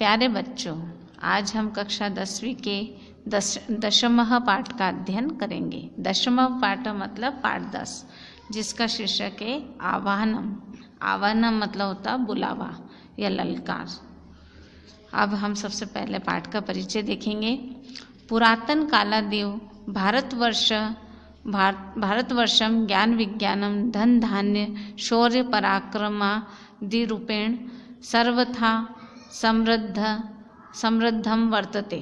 प्यारे बच्चों, आज हम कक्षा 10वीं के दशमः पाठ का अध्ययन करेंगे। दशमः पाठ मतलब पाठ 10, जिसका शीर्षक है आवाहनम। आवाहनम मतलब होता है बुलावा या ललकार। अब हम सबसे पहले पाठ का परिचय देखेंगे। पुरातन कालादेव भारतवर्षम ज्ञान विज्ञानम धन धान्य शौर्य पराक्रमादि रूपेण सर्वथा समृद्धम वर्तते।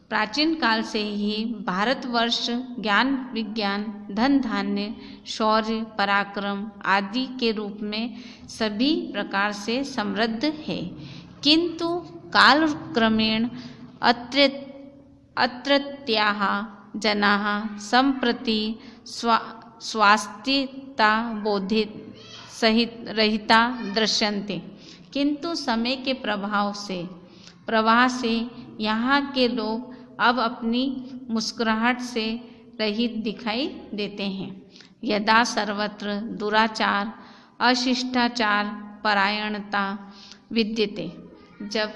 प्राचीन काल से ही भारतवर्ष ज्ञान विज्ञान धन धान्य शौर्य पराक्रम आदि के रूप में सभी प्रकार से समृद्ध है, किंतु कालक्रमेण अत्रत्याः जनाः सम्प्रति स्वास्थ्यता बोधे सहित रहिता दृश्यन्ते। किंतु समय के प्रवाह से यहाँ के लोग अब अपनी मुस्कुराहट से रहित दिखाई देते हैं। यदा सर्वत्र दुराचार अशिष्टाचार परायणता विद्यते, जब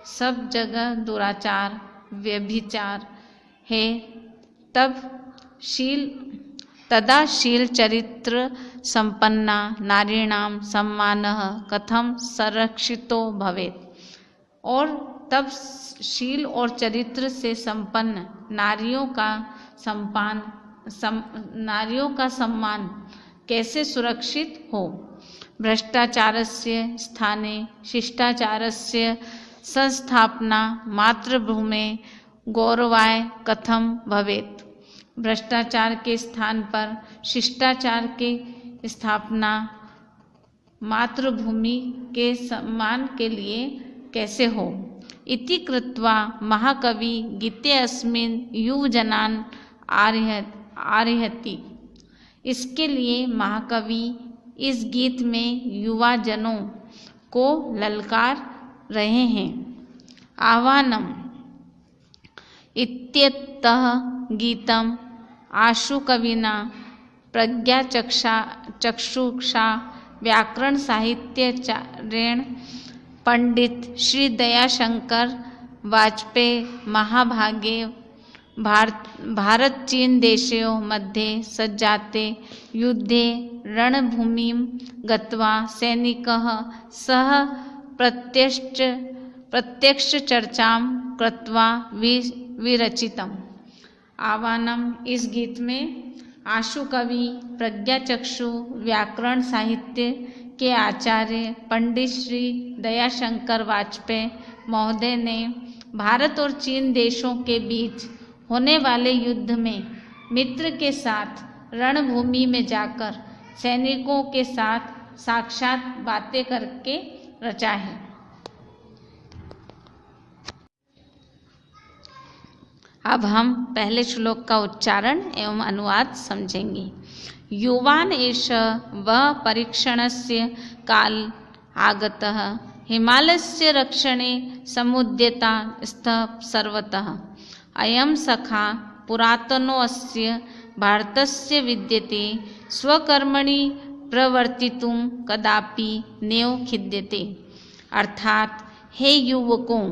सब जगह दुराचार व्यभिचार है, तदा शील चरित्र संपन्ना नारीणाम सम्मानः कथम संरक्षितो भवेत्। और तब शील और चरित्र से संपन्न नारियों का सम्मान कैसे सुरक्षित हो। भ्रष्टाचारस्य स्थाने शिष्टाचारस्य संस्थापना मातृभूमे गौरवाय कथम भवेत्। भ्रष्टाचार के स्थान पर शिष्टाचार के स्थापना मातृभूमि के सम्मान के लिए कैसे हो। इति कृत्वा महाकवि गीते अस्मिन् युवजनान् आर्हति। इसके लिए महाकवि इस गीत में युवा जनों को ललकार रहे हैं। आह्वानम इत्यतः गीतम आशु कविना प्रज्ञा चक्षुषा व्याकरण साहित्याचार्येण पंडित श्री दयाशंकर वाजपेयी महाभागे भारत चीन देशयोः मध्ये सज्जाते युद्धे रणभूमिं गत्वा सैनिकः सह प्रत्यक्ष चर्चां कृत्वा विरचितम्। आह्वानम इस गीत में आशु कवि प्रज्ञा चक्षु व्याकरण साहित्य के आचार्य पंडित श्री दयाशंकर वाजपेयी महोदय ने भारत और चीन देशों के बीच होने वाले युद्ध में मित्र के साथ रणभूमि में जाकर सैनिकों के साथ साक्षात बातें करके रचा है। अब हम पहले श्लोक का उच्चारण एवं अनुवाद समझेंगे। युवान एष वह परीक्षणस्य काल आगतः हिमालयस्य रक्षणे समुद्यता स्थः सर्वतः। अयं सखा पुरातनोऽस्य भारतस्य विद्यते स्वकर्मणि प्रवर्तितुं कदापि नैव खिद्यते। अर्थात हे युवकों,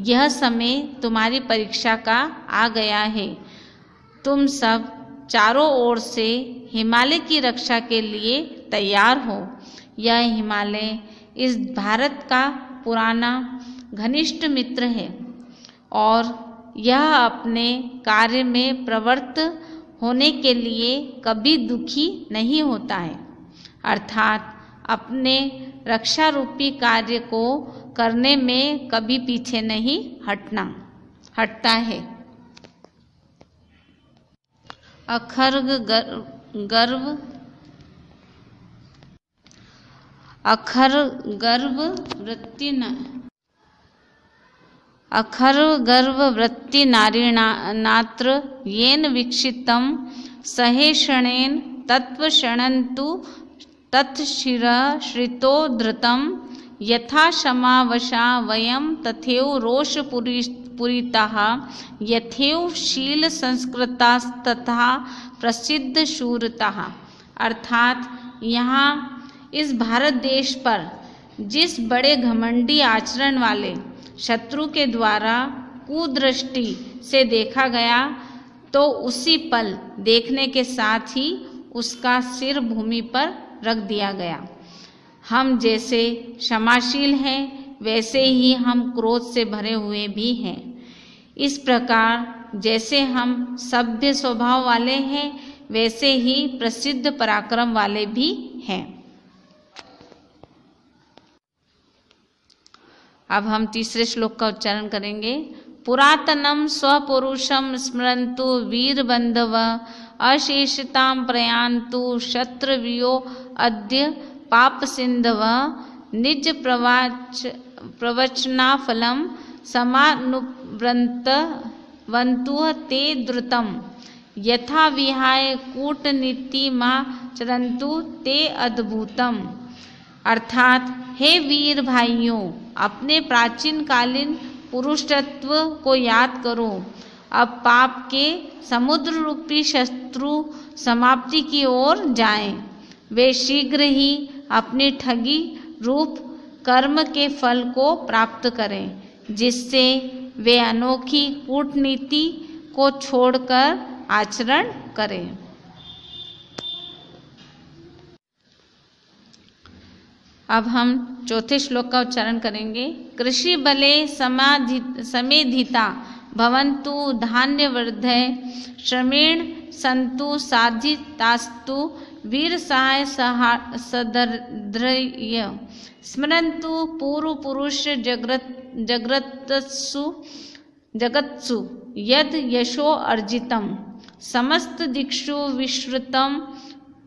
यह समय तुम्हारी परीक्षा का आ गया है। तुम सब चारों ओर से हिमालय की रक्षा के लिए तैयार हो। यह हिमालय इस भारत का पुराना घनिष्ठ मित्र है और यह अपने कार्य में प्रवृत्त होने के लिए कभी दुखी नहीं होता है। अर्थात अपने रक्षा रूपी कार्य को करने में कभी पीछे नहीं हटता है। अखर्ग गर्व वृत्ति नारीणात्र येन वीक्षितं सहेषणेन तत्वशणन्तु तत्शिरः श्रितो धृतं। यथा क्षमावशा वयं तथैव रोषपूरिताः यथैव शील संस्कृतास्तथा प्रसिद्ध शूरताः। अर्थात यहाँ इस भारत देश पर जिस बड़े घमंडी आचरण वाले शत्रु के द्वारा कुदृष्टि से देखा गया तो उसी पल देखने के साथ ही उसका सिर भूमि पर रख दिया गया। हम जैसे क्षमाशील हैं वैसे ही हम क्रोध से भरे हुए भी हैं। इस प्रकार जैसे हम सभ्य स्वभाव वाले हैं वैसे ही प्रसिद्ध पराक्रम वाले भी हैं। अब हम तीसरे श्लोक का उच्चारण करेंगे। पुरातनम स्वपुरुषम स्मरन्तु वीरबंधव अशेषतां प्रयान्तु शत्रव्यो अद्य पाप सिंधव निज प्रवचनाफलम समानुव्रतवन्तु ते द्रुतम यथा विहाय कूटनीतिमाचरन्तु ते अद्भुतम। अर्थात हे वीर भाइयों, अपने प्राचीन कालीन पुरुषत्व को याद करो। अब पाप के समुद्र रूपी शत्रु समाप्ति की ओर जाएं। वे शीघ्र ही अपनी ठगी रूप कर्म के फल को प्राप्त करें, जिससे वे अनोखी कूटनीति को छोड़कर आचरण करें। अब हम चौथे श्लोक का उच्चारण करेंगे। कृषि बले समेधिता भवन्तु धान्यवृद्धये श्रमेण सन्तु साधितास्तु वीर सहाय सदृढय स्मरन्तु पूर्वपुरुष जगत्सु यद यशो अर्जितम समस्त दिक्षु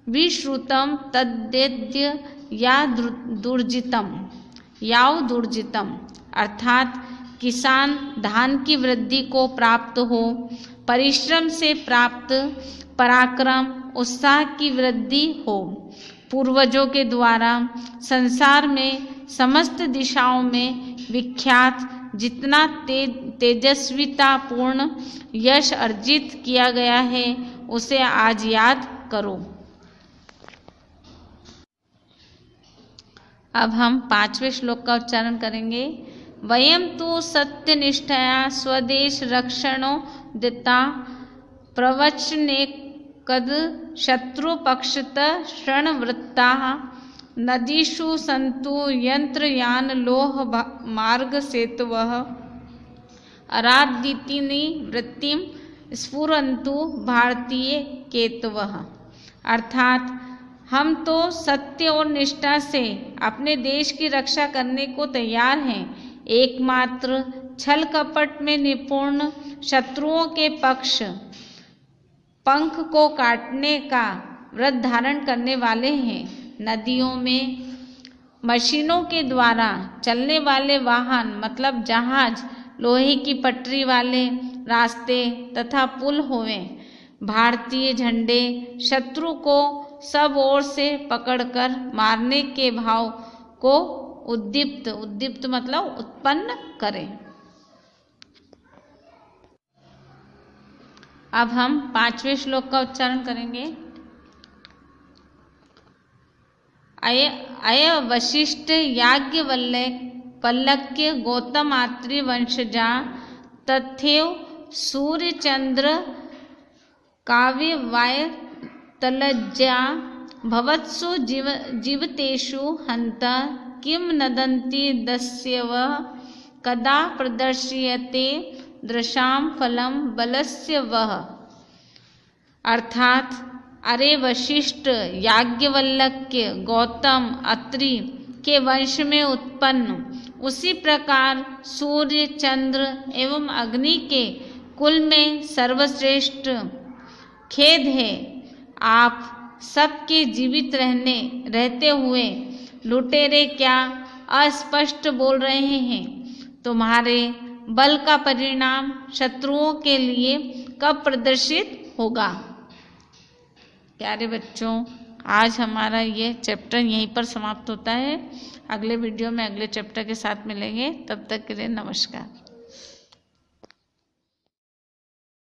विश्रुतम तद्देद्य याव दुर्जितम। अर्थात किसान धान की वृद्धि को प्राप्त हो, परिश्रम से प्राप्त पराक्रम उत्साह की वृद्धि हो, पूर्वजों के द्वारा संसार में समस्त दिशाओं में विख्यात जितना तेजस्वितापूर्ण यश अर्जित किया गया है उसे आज याद करो। अब हम पांचवें श्लोक का उच्चारण करेंगे। वयम तो सत्यनिष्ठया स्वदेश रक्षणो दिता प्रवचने कद शत्रुपक्षत शरणवृत्ताः नदीषु सन्तु यंत्रयान लोह मार्ग सेतवः अरादितिनि वृत्तिम स्फुरन्तु भारतीय केतवः। अर्थात हम तो सत्य और निष्ठा से अपने देश की रक्षा करने को तैयार हैं। एकमात्र छल कपट में निपुण शत्रुओं के पक्ष पंख को काटने का व्रत धारण करने वाले हैं। नदियों में मशीनों के द्वारा चलने वाले वाहन मतलब जहाज, लोहे की पटरी वाले रास्ते तथा पुल होवे। भारतीय झंडे शत्रु को सब ओर से पकड़कर मारने के भाव को उद्दीप्त मतलब उत्पन्न करें। अब हम पांचवें श्लोक का उच्चारण करेंगे। अय वशिष्ठ याज्ञवल्क्य गौतम आत्रि वंशजा तथैव सूर्यचंद्र काव्यवायतलज्जा भवत्सु जीवतेषु हन्ता किं नदन्ति दस्यव कदा प्रदर्श्यते दृशां फलं बलस्य वः। अर्थात अरे वशिष्ठ, याज्ञवल्क्य, गौतम, अत्रि के वंश में उत्पन्न उसी प्रकार सूर्य, चंद्र एवं अग्नि के कुल में सर्वश्रेष्ठ खेद है, आप सबके जीवित रहते हुए लुटेरे क्या अस्पष्ट बोल रहे हैं। तुम्हारे बल का परिणाम शत्रुओं के लिए कब प्रदर्शित होगा। प्यारे बच्चों, आज हमारा ये चैप्टर यहीं पर समाप्त होता है। अगले वीडियो में अगले चैप्टर के साथ मिलेंगे। तब तक के लिए नमस्कार।